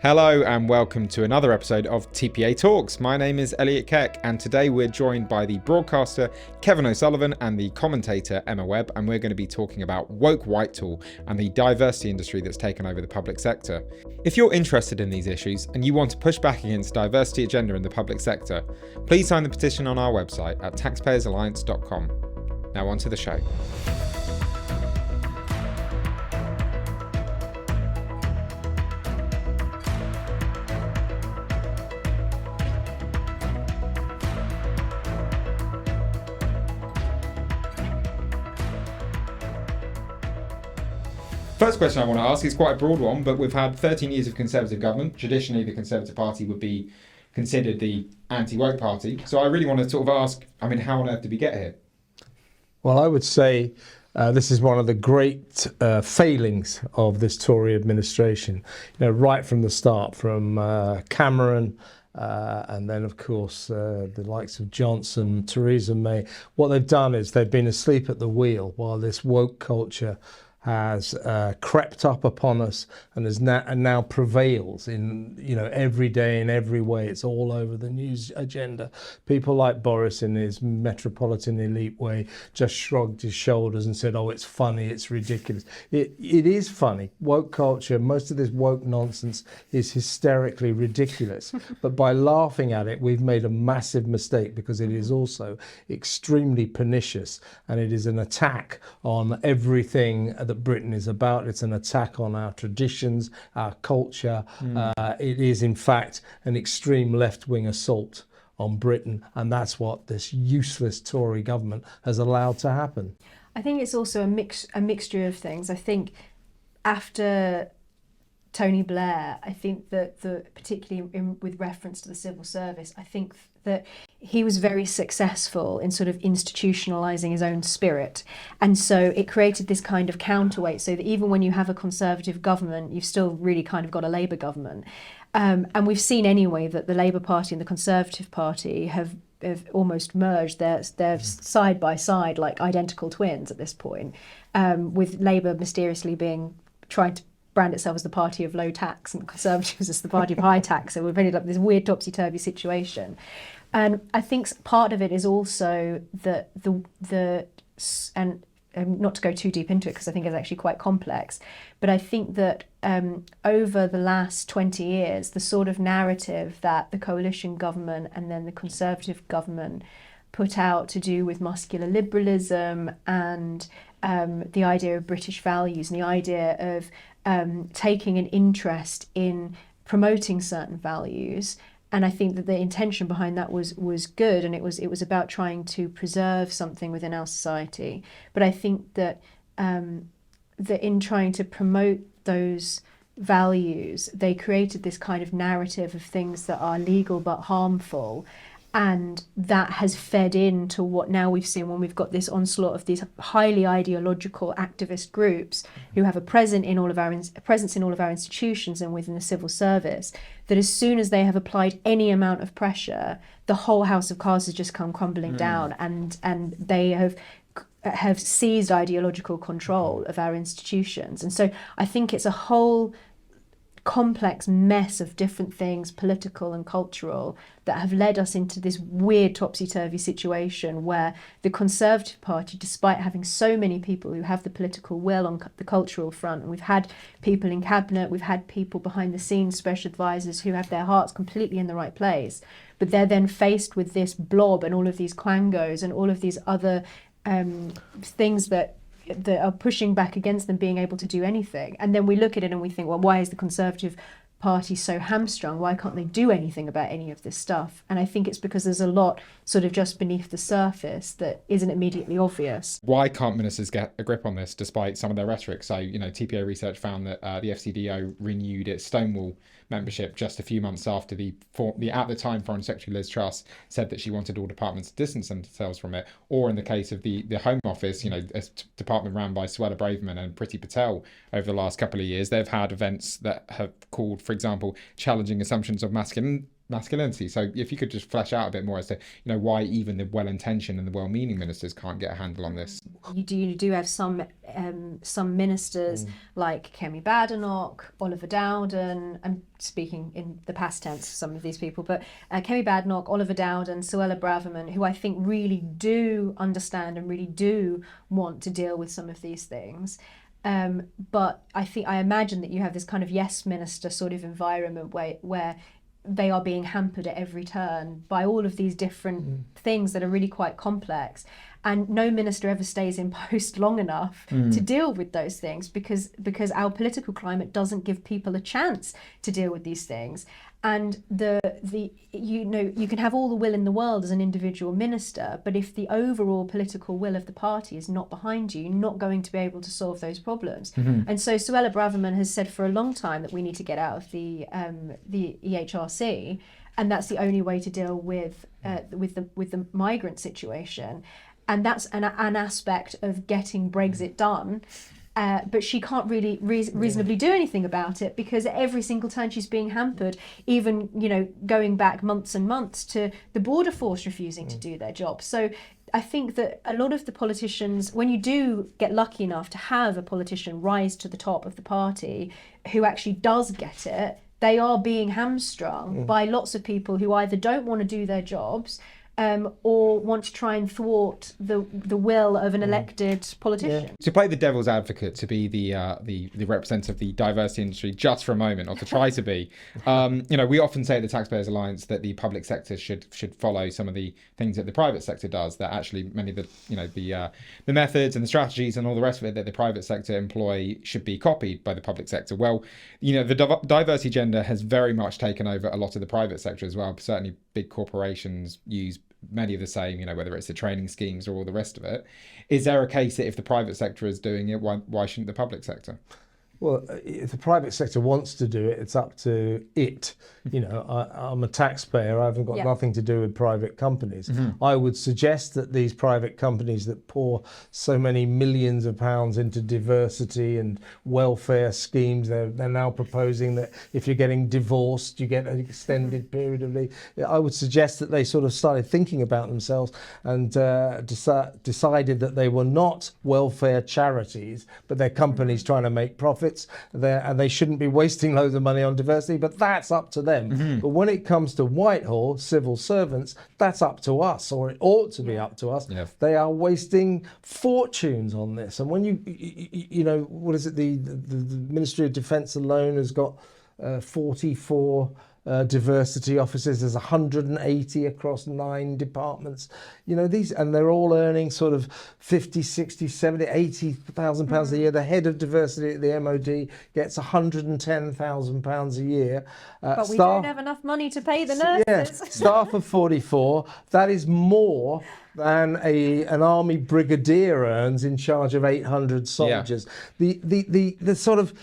Hello and welcome to another episode of TPA Talks. My name is Elliot Keck and today we're joined by the broadcaster Kevin O'Sullivan and the commentator Emma Webb, and we're going to be talking about Woke Whitewall and the diversity industry that's taken over the public sector. If you're interested in these issues and you want to push back against diversity agenda in the public sector, please sign the petition on our website at taxpayersalliance.com. Now on to the show. First question I want to ask is quite a broad one, but we've had 13 years of Conservative government. Traditionally, the Conservative Party would be considered the anti-woke party. So I really want to sort of ask, how on earth did we get here? Well, I would say this is one of the great failings of this Tory administration. Right from the start, from Cameron, and then, of course, the likes of Johnson, Theresa May. What they've done is they've been asleep at the wheel while this woke culture has crept up upon us and now prevails in every day in every way. It's all over the news agenda. People like Boris, in his metropolitan elite way, just shrugged his shoulders and said, "Oh, it's funny, it's ridiculous." It is funny. Woke culture, most of this woke nonsense is hysterically ridiculous. But by laughing at it, we've made a massive mistake, because it is also extremely pernicious and it is an attack on everything that Britain is about. It's an attack on our traditions, our culture. It is, in fact, an extreme left-wing assault on Britain, and that's what this useless Tory government has allowed to happen. I think it's also a mixture of things. I think after Tony Blair, I think that particularly with reference to the civil service, I think that he was very successful in sort of institutionalising his own spirit. And so it created this kind of counterweight, so that even when you have a Conservative government, you've still really kind of got a Labour government. And we've seen anyway that the Labour Party and the Conservative Party have almost merged. They're side by side, like identical twins at this point, with Labour mysteriously trying to brand itself as the party of low tax and the Conservatives as the party of high tax. So we've ended up in this weird topsy-turvy situation. And I think part of it is also that and not to go too deep into it because I think it's actually quite complex, but I think that over the last 20 years, the sort of narrative that the coalition government and then the Conservative government put out to do with muscular liberalism and the idea of British values and the idea of taking an interest in promoting certain values. And I think that the intention behind that was good, and it was about trying to preserve something within our society. But I think that that in trying to promote those values, they created this kind of narrative of things that are legal but harmful. And that has fed into what now we've seen when we've got this onslaught of these highly ideological activist groups who have a presence in all of our institutions and within the civil service, that as soon as they have applied any amount of pressure, the whole house of cards has just come crumbling down, and they have seized ideological control of our institutions. And so I think it's a whole complex mess of different things, political and cultural, that have led us into this weird topsy-turvy situation where the Conservative Party, despite having so many people who have the political will on the cultural front, and we've had people in cabinet, we've had people behind the scenes, special advisors who have their hearts completely in the right place, but they're then faced with this blob and all of these quangos and all of these other things that are pushing back against them being able to do anything. And then we look at it and we think, well, why is the Conservative Party so hamstrung? Why can't they do anything about any of this stuff? And I think it's because there's a lot sort of just beneath the surface that isn't immediately obvious. Why can't ministers get a grip on this despite some of their rhetoric? So, TPA research found that the FCDO renewed its Stonewall membership just a few months after the at the time Foreign Secretary Liz Truss said that she wanted all departments to distance themselves from it. Or in the case of the Home Office, a department run by Suella Braverman and Priti Patel over the last couple of years, they've had events that have called, for example, challenging assumptions of masculinity. So if you could just flesh out a bit more as to, why even the well-intentioned and the well-meaning ministers can't get a handle on this. You do have some ministers like Kemi Badenoch, Oliver Dowden. I'm speaking in the past tense for some of these people, but Kemi Badenoch, Oliver Dowden, Suella Braverman, who I think really do understand and really do want to deal with some of these things. But I imagine that you have this kind of yes minister sort of environment where they are being hampered at every turn by all of these different things that are really quite complex. And no minister ever stays in post long enough to deal with those things because our political climate doesn't give people a chance to deal with these things. And you can have all the will in the world as an individual minister, but if the overall political will of the party is not behind you, you're not going to be able to solve those problems. And so Suella Braverman has said for a long time that we need to get out of the EHRC, and that's the only way to deal with the migrant situation. And that's an aspect of getting Brexit done. But she can't really reasonably do anything about it because every single time she's being hampered, even going back months and months to the border force refusing to do their job. So I think that a lot of the politicians, when you do get lucky enough to have a politician rise to the top of the party who actually does get it, they are being hamstrung by lots of people who either don't want to do their jobs or want to try and thwart the will of an elected politician. To play the devil's advocate, to be the representative of the diversity industry just for a moment, or to try to be, we often say at the Taxpayers Alliance that the public sector should follow some of the things that the private sector does. That actually many of the methods and the strategies and all the rest of it that the private sector employ should be copied by the public sector. Well, the diversity agenda has very much taken over a lot of the private sector as well. Certainly, big corporations use many of the same, whether it's the training schemes or all the rest of it. Is there a case that if the private sector is doing it, why shouldn't the public sector? Well, if the private sector wants to do it, it's up to it. I'm a taxpayer. I haven't got nothing to do with private companies. I would suggest that these private companies that pour so many millions of pounds into diversity and welfare schemes, they're now proposing that if you're getting divorced, you get an extended period of leave. I would suggest that they sort of started thinking about themselves and decided that they were not welfare charities, but they're companies trying to make profits. And they shouldn't be wasting loads of money on diversity, but that's up to them. But when it comes to Whitehall, civil servants, that's up to us, or it ought to be up to us. They are wasting fortunes on this. And when what is it, the Ministry of Defence alone has got 44 diversity officers. There's 180 across 9 departments. And they're all earning sort of 50, 60, 70, 80,000 pounds a year. The head of diversity at the MOD gets 110,000 pounds a year. But we don't have enough money to pay the nurses. Staff of 44. That is more than an army brigadier earns in charge of 800 soldiers. The sort of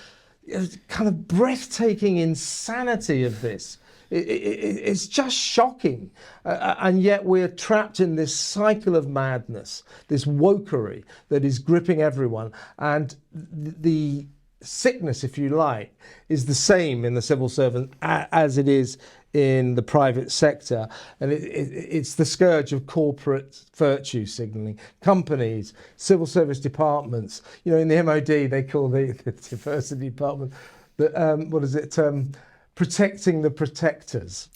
kind of breathtaking insanity of this. It's just shocking. And yet we're trapped in this cycle of madness, this wokery that is gripping everyone. And the sickness, if you like, is the same in the civil servant as it is in the private sector, and it's the scourge of corporate virtue signalling. Companies, civil service departments, in the MOD they call the diversity department, protecting the protectors.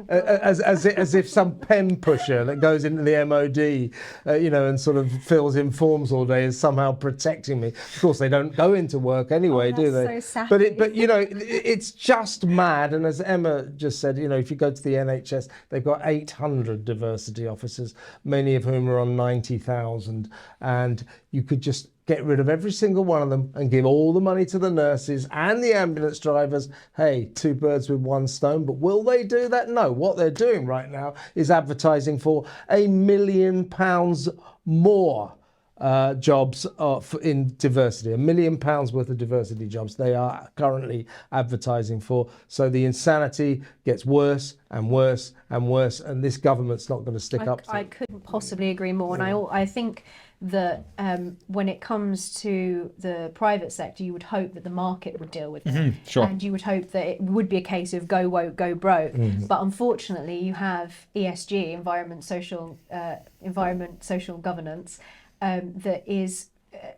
As if some pen pusher that goes into the MOD, and sort of fills in forms all day is somehow protecting me. Of course, they don't go into work anyway, do they? So sad. But it's just mad. And as Emma just said, if you go to the NHS, they've got 800 diversity officers, many of whom are on 90,000, and you could just get rid of every single one of them and give all the money to the nurses and the ambulance drivers. Hey, 2 birds with 1 stone. But will they do that? No. What they're doing right now is advertising for £1 million more jobs in diversity. £1 million worth of diversity jobs they are currently advertising for. So the insanity gets worse and worse and worse, and this government's not going to stick up to it. I couldn't possibly agree more. And I think that when it comes to the private sector, you would hope that the market would deal with it. Sure. And you would hope that it would be a case of go woke, go broke. But unfortunately, you have ESG, environment, social governance, that is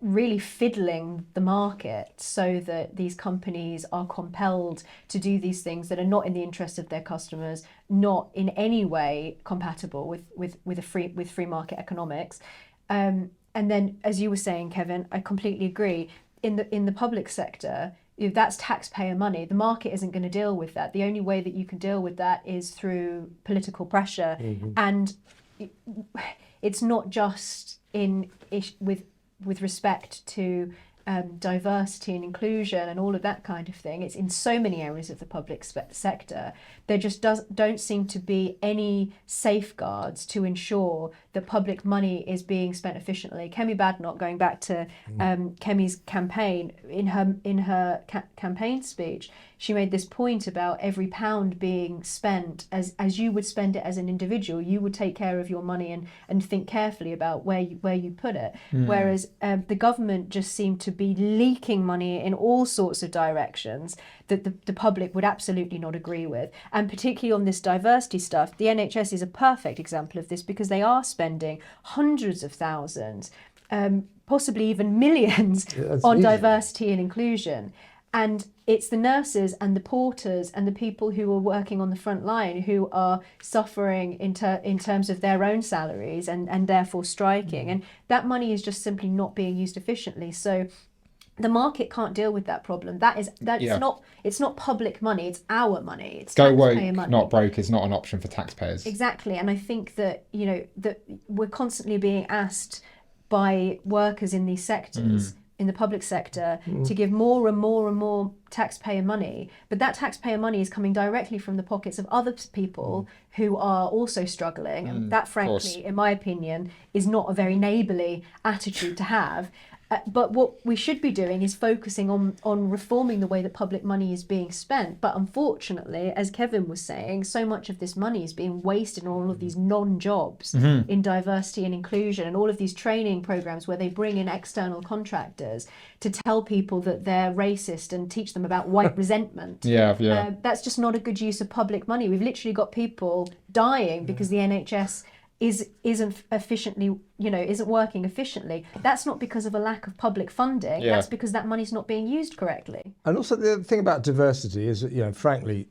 really fiddling the market so that these companies are compelled to do these things that are not in the interest of their customers, not in any way compatible with free market economics. And then, as you were saying, Kevin, I completely agree. In the public sector, if that's taxpayer money, the market isn't going to deal with that. The only way that you can deal with that is through political pressure, and it's not just with respect to diversity and inclusion and all of that kind of thing. It's in so many areas of the public sector. There just don't seem to be any safeguards to ensure that public money is being spent efficiently. Kemi Badenoch, going back to Kemi's campaign, in her campaign speech, she made this point about every pound being spent as you would spend it as an individual. You would take care of your money and think carefully about where you put it. Whereas the government just seemed to be leaking money in all sorts of directions that the public would absolutely not agree with. And particularly on this diversity stuff, the NHS is a perfect example of this, because they are spending hundreds of thousands, possibly even millions on diversity and inclusion. And it's the nurses and the porters and the people who are working on the front line who are suffering in terms of their own salaries and therefore striking. And that money is just simply not being used efficiently. So the market can't deal with that problem. It's not public money, it's our money. It's go taxpayer woke, money. not broke is not an option for taxpayers. Exactly. And I think that, that we're constantly being asked by workers in these sectors, in the public sector, to give more and more and more taxpayer money, but that taxpayer money is coming directly from the pockets of other people who are also struggling, and that, frankly, in my opinion, is not a very neighbourly attitude to have. But what we should be doing is focusing on reforming the way that public money is being spent. But unfortunately, as Kevin was saying, so much of this money is being wasted on all of these non-jobs in diversity and inclusion, and all of these training programs where they bring in external contractors to tell people that they're racist and teach them about white resentment. That's just not a good use of public money. We've literally got people dying because the NHS isn't working efficiently. That's not because of a lack of public funding. That's because that money's not being used correctly. And also the other thing about diversity is that, frankly,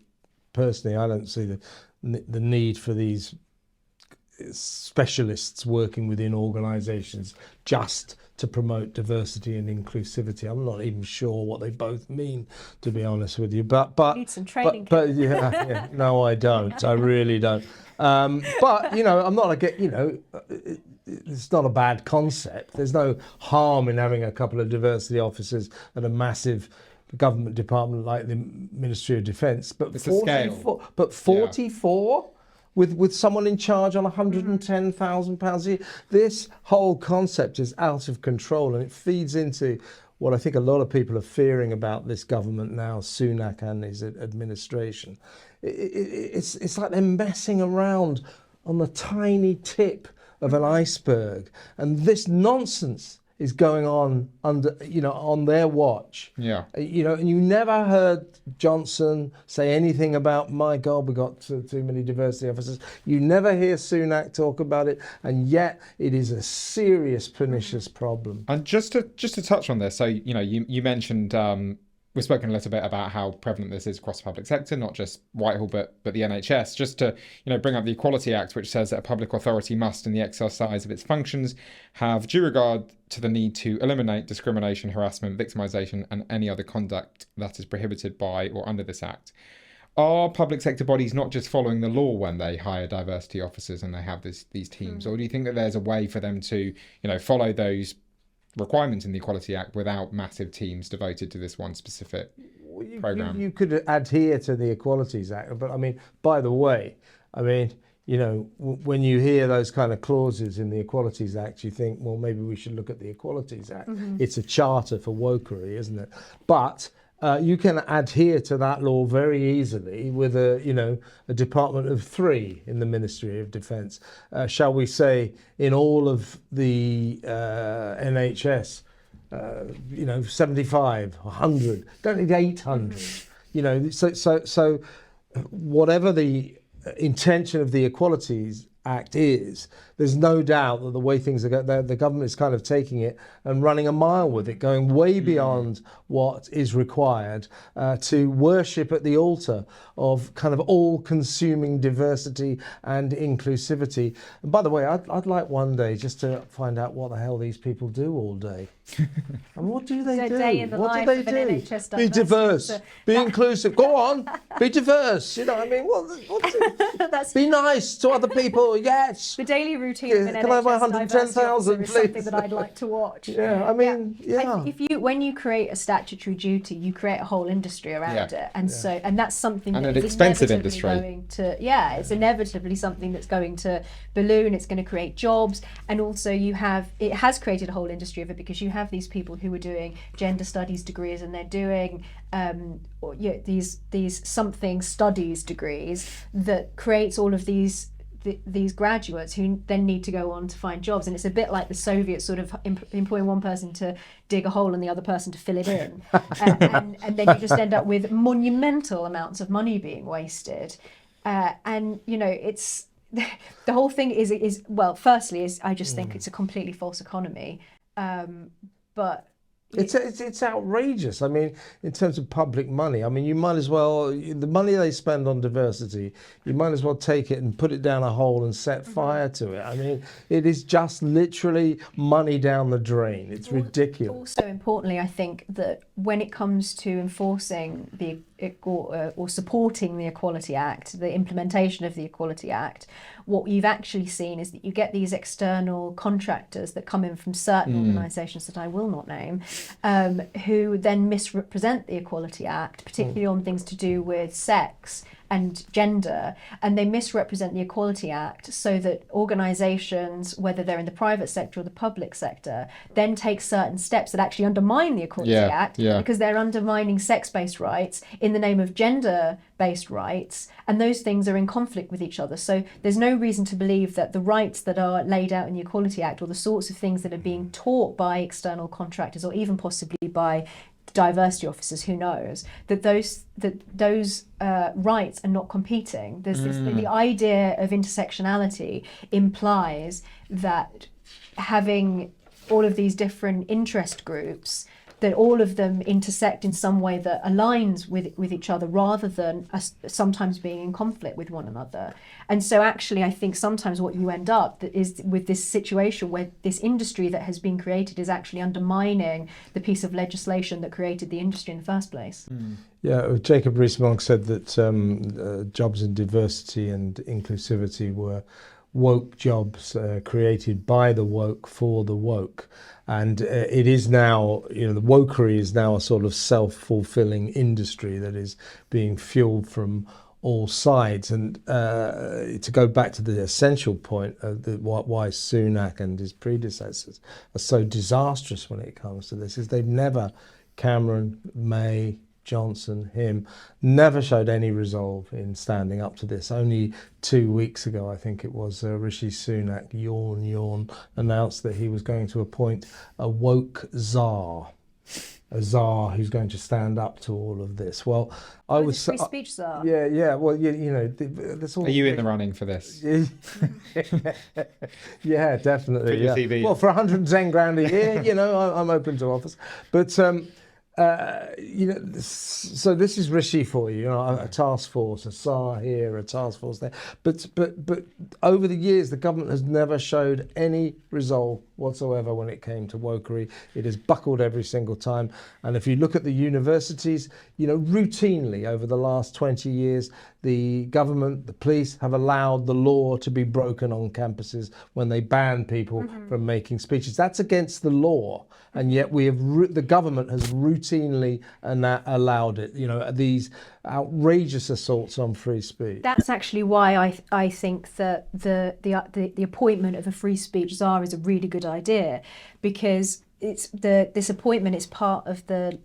personally, I don't see the need for these specialists working within organisations just to promote diversity and inclusivity. I'm not even sure what they both mean, to be honest with you. But need some training. But no, I don't. I really don't. But I'm not it's not a bad concept. There's no harm in having a couple of diversity officers at a massive government department like the Ministry of Defence. But it's 44. But 44. With someone in charge on £110,000 a year. This whole concept is out of control, and it feeds into what I think a lot of people are fearing about this government now, Sunak and his administration. It's like they're messing around on the tiny tip of an iceberg, and this nonsense is going on on their watch. And you never heard Johnson say anything about, my God, we got too many diversity officers. You never hear Sunak talk about it, and yet it is a serious, pernicious problem. And just to touch on this, so you mentioned we've spoken a little bit about how prevalent this is across the public sector, not just Whitehall, but the NHS. Just to bring up the Equality Act, which says that a public authority must, in the exercise of its functions, have due regard to the need to eliminate discrimination, harassment, victimisation, and any other conduct that is prohibited by or under this Act. Are public sector bodies not just following the law when they hire diversity officers and they have these teams, or do you think that there's a way for them to follow those requirements in the Equality Act without massive teams devoted to this one specific programme? You could adhere to the Equalities Act, but by the way, when you hear those kind of clauses in the Equalities Act, you think, well, maybe we should look at the Equalities Act. It's a charter for wokery, isn't it? But you can adhere to that law very easily with a department of 3 in the Ministry of Defence. Shall we say in all of the NHS, 75, 100, don't need 800. So whatever the intention of the Equalities Act is, there's no doubt that the way things are going, the government is kind of taking it and running a mile with it, going way beyond what is required to worship at the altar of kind of all-consuming diversity and inclusivity. And by the way, I'd like one day just to find out what the hell these people do all day. And what do they do? Day in the What do life they of an do? NHS Be diverse, be inclusive. Go on, be diverse. You know, I mean, be nice to other people. Yes. The daily routine of an Can I have my NHS diversity 110,000, officer is something please? that I'd like to watch. Yeah, I mean, yeah. When you create a statutory duty, you create a whole industry around it, and that's something And that an is expensive inevitably industry. going to it's inevitably something that's going to balloon. It's going to create jobs, and also it has created a whole industry of it, because you have these people who are doing gender studies degrees, and they're doing these something studies degrees that creates all of these graduates who then need to go on to find jobs. And it's a bit like the Soviets sort of employing one person to dig a hole and the other person to fill it in. And then you just end up with monumental amounts of money being wasted. It's the whole thing is well, firstly, I just think it's a completely false economy. But it's outrageous. I mean, in terms of public money, I mean, you might as well, the money they spend on diversity, you might as well take it and put it down a hole and set fire to it. I mean, it is just literally money down the drain. It's ridiculous. Also, importantly, I think that when it comes to enforcing or supporting the Equality Act, the implementation of the Equality Act, what you've actually seen is that you get these external contractors that come in from certain organisations that I will not name, who then misrepresent the Equality Act, particularly on things to do with sex and gender, and they misrepresent the Equality Act so that organisations, whether they're in the private sector or the public sector, then take certain steps that actually undermine the Equality Act, because they're undermining sex-based rights in the name of gender-based rights, and those things are in conflict with each other. So there's no reason to believe that the rights that are laid out in the Equality Act, or the sorts of things that are being taught by external contractors, or even possibly by diversity officers, who knows, that those rights are not competing. There's the idea of intersectionality implies that having all of these different interest groups, that all of them intersect in some way that aligns with each other, rather than sometimes being in conflict with one another. And so actually, I think sometimes what you end up is with this situation where this industry that has been created is actually undermining the piece of legislation that created the industry in the first place. Yeah, Jacob Rees-Mogg said that jobs in diversity and inclusivity were woke jobs created by the woke for the woke. And it is now, the wokery is now a sort of self-fulfilling industry that is being fueled from all sides. And to go back to the essential point of why Sunak and his predecessors are so disastrous when it comes to this, is they've never, Cameron, May, Johnson, him, never showed any resolve in standing up to this. Only 2 weeks ago, I think it was, Rishi Sunak, yawn, announced that he was going to appoint a woke czar. A czar who's going to stand up to all of this. Well, I was free speech czar. Yeah. Well, that's all. Are you in the running for this? Yeah, definitely. Put your CV. Well, for 110 grand a year, I'm open to offers. But so this is Rishi for you, a task force, a SAR here, a task force there. But over the years, the government has never showed any resolve whatsoever when it came to wokery. It has buckled every single time. And if you look at the universities, routinely over the last 20 years, the government, the police have allowed the law to be broken on campuses when they ban people from making speeches. That's against the law. And yet the government has routinely allowed it, these outrageous assaults on free speech. That's actually why I think that the appointment of a free speech czar is a really good idea, because this appointment is part of the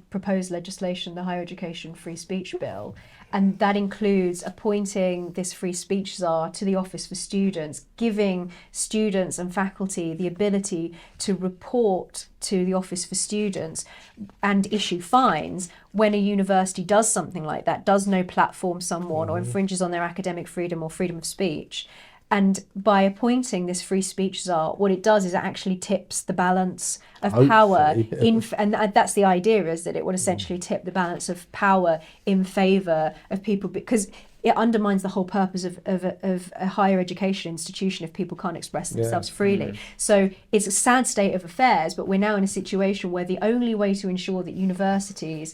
proposed legislation, the Higher Education Free Speech Bill, and that includes appointing this free speech czar to the Office for Students, giving students and faculty the ability to report to the Office for Students and issue fines when a university does something like that, does no platform someone or infringes on their academic freedom or freedom of speech. And by appointing this free speech czar, what it does is it actually tips the balance of power and that's the idea, is that it would essentially tip the balance of power in favour of people, because it undermines the whole purpose of a higher education institution if people can't express themselves freely. So it's a sad state of affairs, but we're now in a situation where the only way to ensure that universities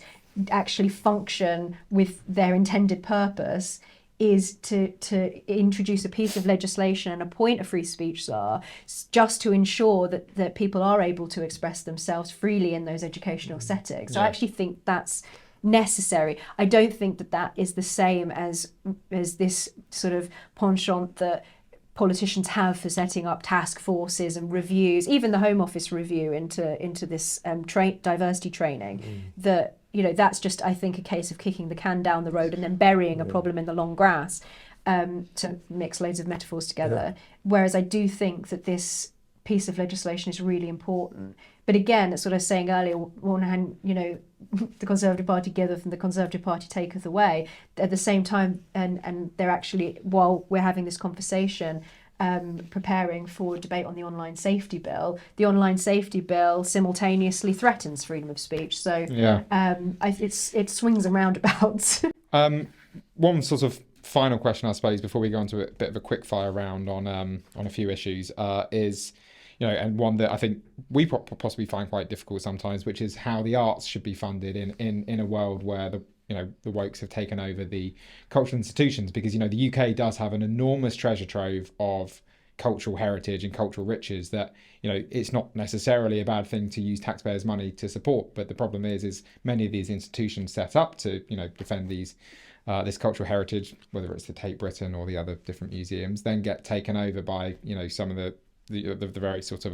actually function with their intended purpose is to introduce a piece of legislation and appoint a free speech czar, just to ensure that people are able to express themselves freely in those educational settings. So I actually think that's necessary. I don't think that is the same as this sort of penchant that politicians have for setting up task forces and reviews, even the Home Office review into this diversity training, that that's just, I think, a case of kicking the can down the road and then burying a problem in the long grass, to mix loads of metaphors together. Whereas I do think that this piece of legislation is really important. But again, as sort of saying earlier, on one hand, the Conservative Party giveth and the Conservative Party taketh away. At the same time, and they're actually, while we're having this conversation, preparing for debate on the online safety bill. The online safety bill simultaneously threatens freedom of speech. So it swings and roundabouts. One sort of final question, I suppose, before we go on to a bit of a quick fire round on a few issues, is, and one that I think we possibly find quite difficult sometimes, which is how the arts should be funded in a world where the wokes have taken over the cultural institutions, because the UK does have an enormous treasure trove of cultural heritage and cultural riches that it's not necessarily a bad thing to use taxpayers' money to support. But the problem is many of these institutions set up to defend these this cultural heritage, whether it's the Tate Britain or the other different museums, then get taken over by some of the very sort of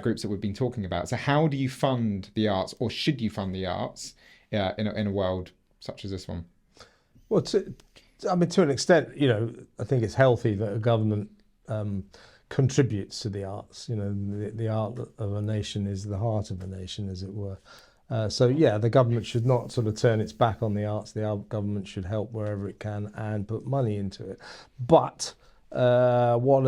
groups that we've been talking about. So how do you fund the arts, or should you fund the arts in a world such as this one? Well, to an extent, I think it's healthy that a government contributes to the arts. The art of a nation is the heart of a nation, as it were. The government should not sort of turn its back on the arts. The government should help wherever it can and put money into it. But what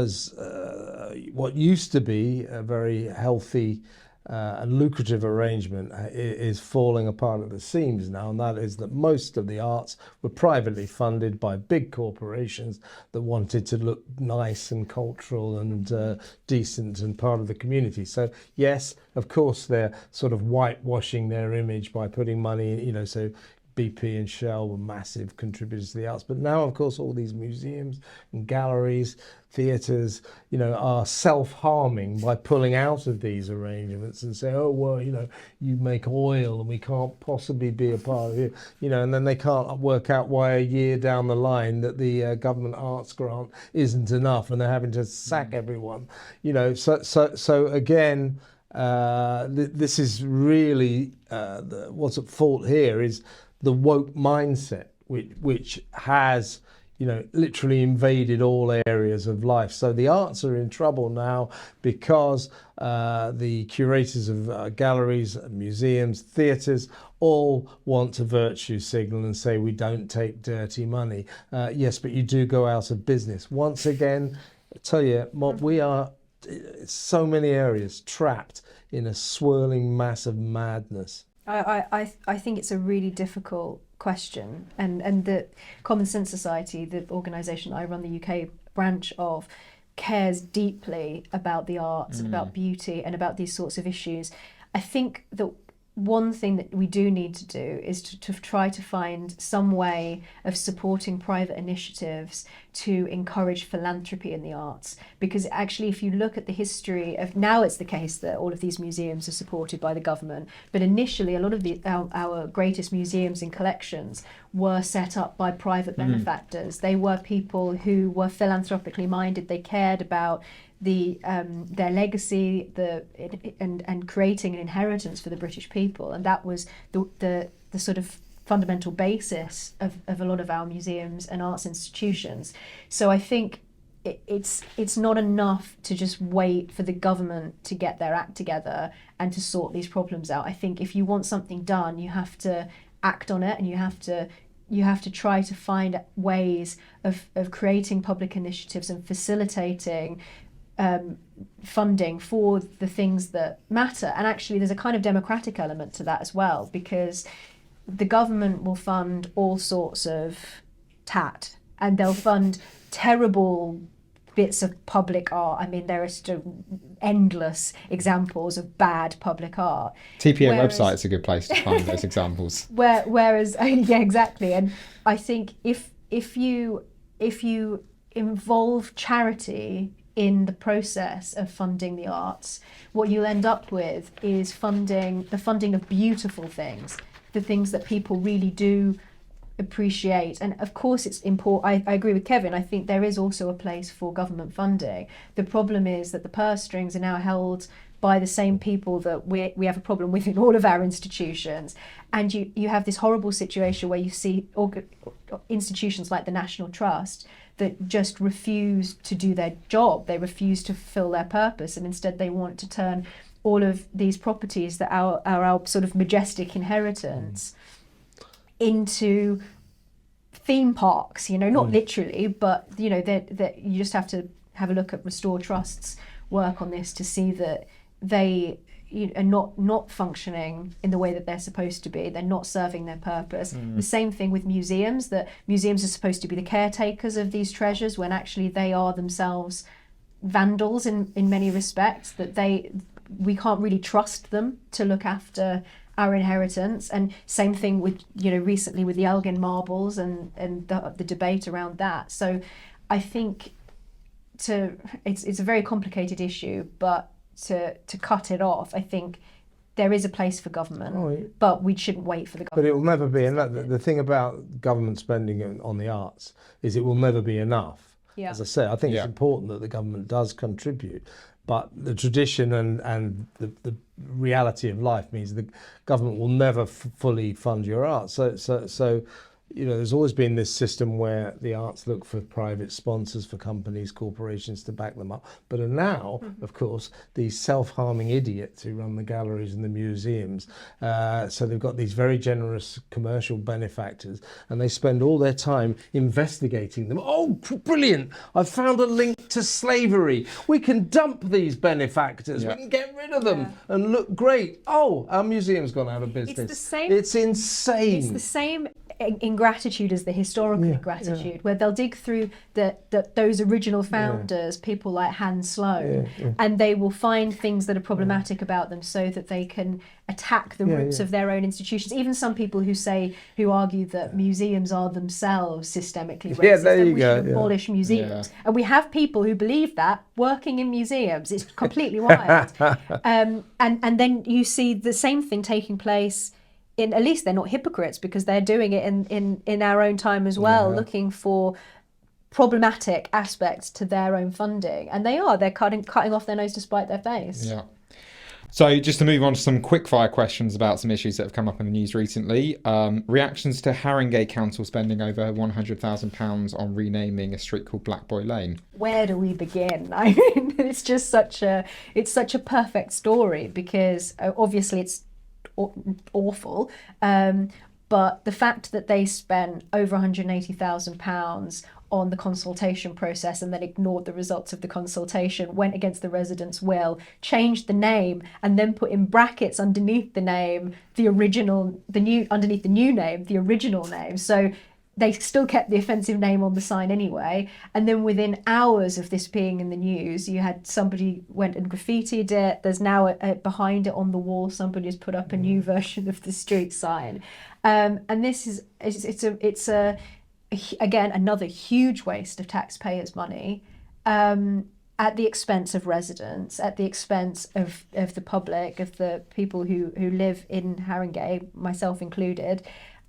used to be a very healthy and lucrative arrangement is falling apart at the seams now, and that is that most of the arts were privately funded by big corporations that wanted to look nice and cultural and decent and part of the community. So yes, of course, they're sort of whitewashing their image by putting money, so BP and Shell were massive contributors to the arts. But now, of course, all these museums and galleries, theatres, are self-harming by pulling out of these arrangements and say, oh, well, you make oil and we can't possibly be a part of it, and then they can't work out why a year down the line that the government arts grant isn't enough and they're having to sack everyone, So again, this is really what's at fault here is the woke mindset, which has, literally invaded all areas of life. So the arts are in trouble now because the curators of galleries, museums, theatres all want to virtue signal and say we don't take dirty money. Yes, but you do go out of business. Once again, I tell you, we are so many areas trapped in a swirling mass of madness. I think it's a really difficult question, and the Common Sense Society, the organisation I run the UK branch of, cares deeply about the arts and about beauty and about these sorts of issues. I think that one thing that we do need to do is to try to find some way of supporting private initiatives to encourage philanthropy in the arts, because actually if you look at the history of, now it's the case that all of these museums are supported by the government, but initially a lot of our greatest museums and collections were set up by private benefactors. They were people who were philanthropically minded. They cared about their legacy, and creating an inheritance for the British people, and that was the sort of fundamental basis of a lot of our museums and arts institutions. So I think it's not enough to just wait for the government to get their act together and to sort these problems out. I think if you want something done, you have to act on it, and you have to try to find ways of creating public initiatives and facilitating funding for the things that matter. And actually there's a kind of democratic element to that as well, because the government will fund all sorts of tat, and they'll fund terrible bits of public art. I mean, there are still endless examples of bad public art. TPA website's a good place to find those examples. Whereas, yeah, exactly. And I think if you involve charity in the process of funding the arts, what you'll end up with is the funding of beautiful things, the things that people really do appreciate. And of course it's important. I agree with Kevin. I think there is also a place for government funding. The problem is that the purse strings are now held by the same people that we have a problem with in all of our institutions. And you have this horrible situation where you see institutions like the National Trust that just refuse to do their job. They refuse to fulfill their purpose, and instead they want to turn all of these properties that are our sort of majestic inheritance into theme parks, not literally, but that you just have to have a look at Restore Trust's work on this to see that they are not functioning in the way that they're supposed to be. They're not serving their purpose. The same thing with museums, that museums are supposed to be the caretakers of these treasures when actually they are themselves vandals in many respects, that we can't really trust them to look after our inheritance. And same thing with recently with the Elgin marbles and the debate around that. So I think it's a very complicated issue, but to cut it off, I think there is a place for government, but we shouldn't wait for the government. But it will never be enough. The thing about government spending on the arts is it will never be enough. Yeah. As I say, I think it's important that the government does contribute, but the tradition and the reality of life means the government will never fully fund your arts. So there's always been this system where the arts look for private sponsors, for companies, corporations to back them up. But now, of course, these self-harming idiots who run the galleries and the museums, so they've got these very generous commercial benefactors, and they spend all their time investigating them. Oh, brilliant! I've found a link to slavery. We can dump these benefactors. We can get rid of them and look great. Oh, our museum's gone out of business. It's the same. It's insane. It's the same ingratitude as the historical ingratitude, where they'll dig through those original founders, people like Hans Sloane, and they will find things that are problematic about them so that they can attack the roots of their own institutions. Even some people who argue that museums are themselves systemically racist, and we should abolish museums. And we have people who believe that working in museums. It's completely wild. And then you see the same thing taking place at least they're not hypocrites, because they're doing it in our own time as well, looking for problematic aspects to their own funding, and they're cutting off their nose to spite their face. Yeah. So just to move on to some quick-fire questions about some issues that have come up in the news recently. Reactions to Haringey Council spending over £100,000 on renaming a street called Black Boy Lane. Where do we begin? I mean, it's just such a perfect story, because obviously it's awful, but the fact that they spent over £180,000 on the consultation process and then ignored the results of the consultation, went against the residents' will, changed the name, and then put in brackets underneath the name underneath the new name the original name. So they still kept the offensive name on the sign anyway. And then within hours of this being in the news, you had somebody went and graffitied it. There's now behind it on the wall, somebody has put up a new version of the street sign. And this is, again, another huge waste of taxpayers' money, at the expense of residents, at the expense of the public, of the people who live in Haringey, myself included.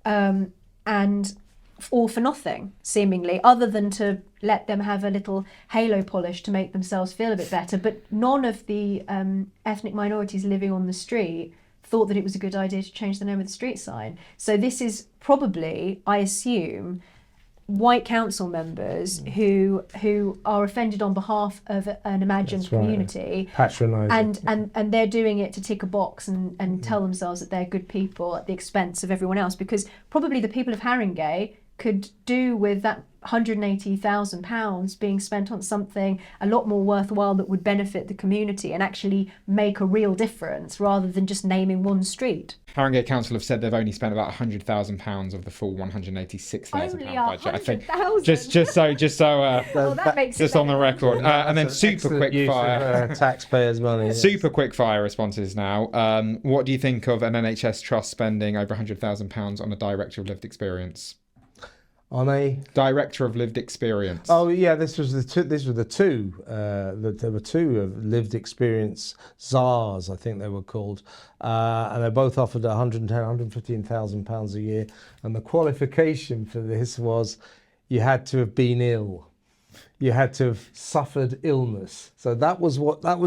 And all for nothing, seemingly, other than to let them have a little halo polish to make themselves feel a bit better. But none of the ethnic minorities living on the street thought that it was a good idea to change the name of the street sign. So this is probably, I assume, white council members who are offended on behalf of an imagined community, patronising, and they're doing it to tick a box and tell themselves that they're good people at the expense of everyone else, because probably the people of Haringey could do with that £180,000 being spent on something a lot more worthwhile that would benefit the community and actually make a real difference, rather than just naming one street. Haringey Council have said they've only spent about £100,000 of the full £186,000 budget. I think just so well, that makes just on the record. And then super quick fire taxpayers' money. Super quick fire responses now. What do you think of an NHS trust spending over £100,000 on a director of lived experience? On a director of lived experience. Oh yeah, this was the two. These were the two. There were two of lived experience czars, I think they were called, and they both offered £115,000 a year. And the qualification for this was you had to have been ill. You had to have suffered illness. So that was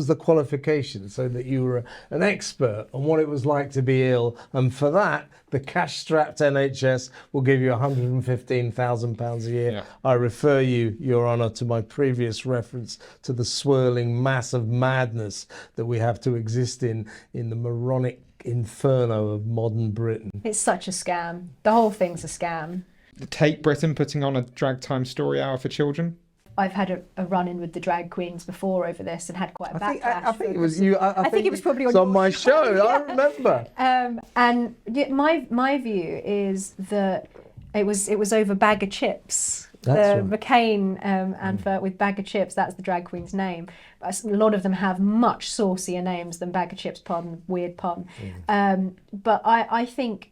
the qualification, so that you were an expert on what it was like to be ill. And for that, the cash-strapped NHS will give you £115,000 a year. Yeah. I refer you, Your Honour, to my previous reference to the swirling mass of madness that we have to exist in the moronic inferno of modern Britain. It's such a scam. The whole thing's a scam. Take Britain putting on a drag time story hour for children. I've had a run-in with the drag queens before over this and had quite a backlash. I think it was you. I think it was probably on my show. Yeah. I remember. And my view is that it was over Bag of Chips. That's the McCain advert with Bag of Chips. That's the drag queen's name. But a lot of them have much saucier names than Bag of Chips. Pardon, weird pun. But I think,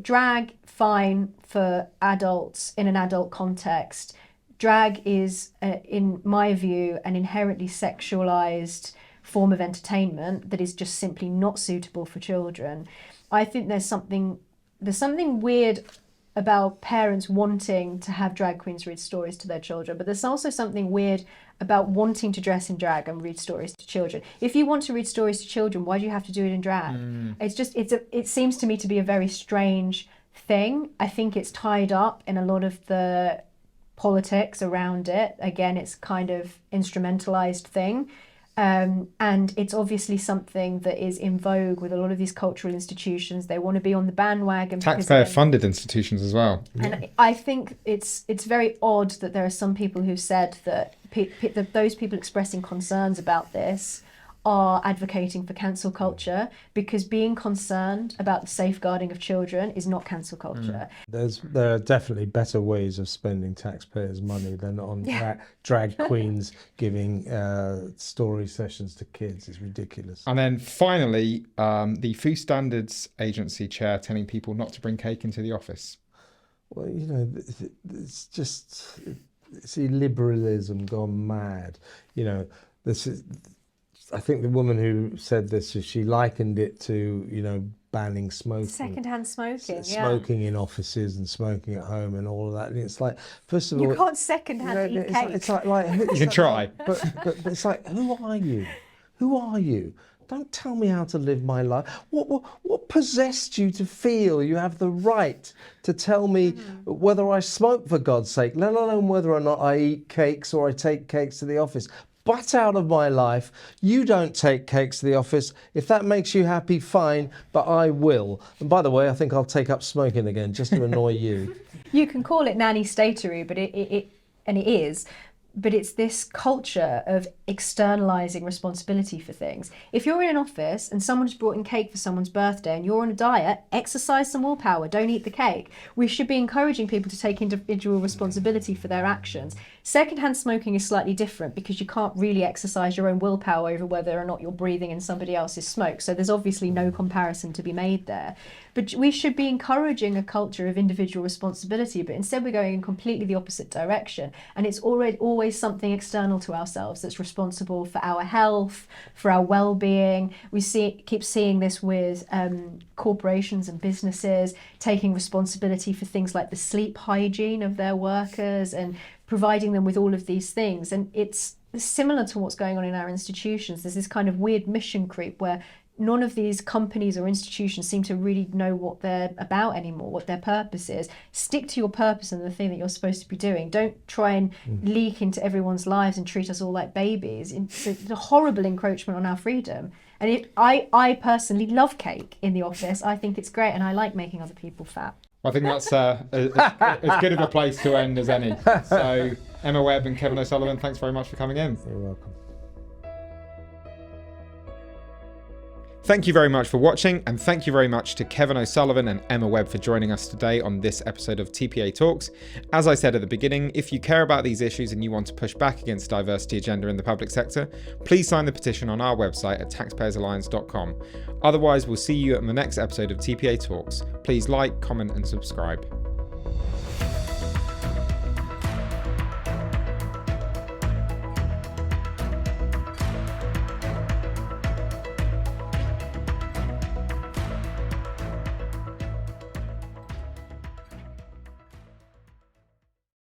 drag, fine for adults in an adult context. Drag is, in my view, an inherently sexualized form of entertainment that is just simply not suitable for children. I think there's something weird about parents wanting to have drag queens read stories to their children, but there's also something weird about wanting to dress in drag and read stories to children. If you want to read stories to children, why do you have to do it in drag? It seems to me to be a very strange thing. I think it's tied up in a lot of the politics around it. Again, it's kind of instrumentalized thing. And it's obviously something that is in vogue with a lot of these cultural institutions. They want to be on the bandwagon. Taxpayer-funded institutions as well. And I think it's very odd that there are some people who've said that those people expressing concerns about this are advocating for cancel culture, because being concerned about the safeguarding of children is not cancel culture. There are definitely better ways of spending taxpayers' money than on drag queens giving story sessions to kids. It's ridiculous. And then finally, the Food Standards Agency chair telling people not to bring cake into the office. Well, it's illiberalism gone mad. This is. I think the woman who said this, she likened it to, banning smoking. Secondhand smoking, Smoking in offices and smoking at home and all of that. And it's like, first of all... You can't secondhand eat cake. It's like you can try. But it's like, who are you? Who are you? Don't tell me how to live my life. What possessed you to feel you have the right to tell me whether I smoke, for God's sake, let alone whether or not I eat cakes or I take cakes to the office? Butt out of my life. You don't take cakes to the office. If that makes you happy, fine, but I will. And by the way, I think I'll take up smoking again just to annoy you. You can call it nanny statery, but it is. But it's this culture of externalizing responsibility for things. If you're in an office and someone's brought in cake for someone's birthday and you're on a diet, exercise some willpower, don't eat the cake. We should be encouraging people to take individual responsibility for their actions. Secondhand smoking is slightly different because you can't really exercise your own willpower over whether or not you're breathing in somebody else's smoke. So there's obviously no comparison to be made there. But we should be encouraging a culture of individual responsibility, but instead we're going in completely the opposite direction. And it's always something external to ourselves that's responsible for our health, for our well-being. We keep seeing this with corporations and businesses taking responsibility for things like the sleep hygiene of their workers and providing them with all of these things. And it's similar to what's going on in our institutions. There's this kind of weird mission creep where none of these companies or institutions seem to really know what they're about anymore, what their purpose is. Stick to your purpose and the thing that you're supposed to be doing. Don't try and leak into everyone's lives and treat us all like babies. It's a horrible encroachment on our freedom. And I personally love cake in the office. I think it's great and I like making other people fat. I think that's as good of a place to end as any. So Emma Webb and Kevin O'Sullivan, thanks very much for coming in. You're welcome. Thank you very much for watching, and thank you very much to Kevin O'Sullivan and Emma Webb for joining us today on this episode of TPA Talks. As I said at the beginning, if you care about these issues and you want to push back against diversity agenda in the public sector, please sign the petition on our website at taxpayersalliance.com. Otherwise, we'll see you at the next episode of TPA Talks. Please like, comment and subscribe.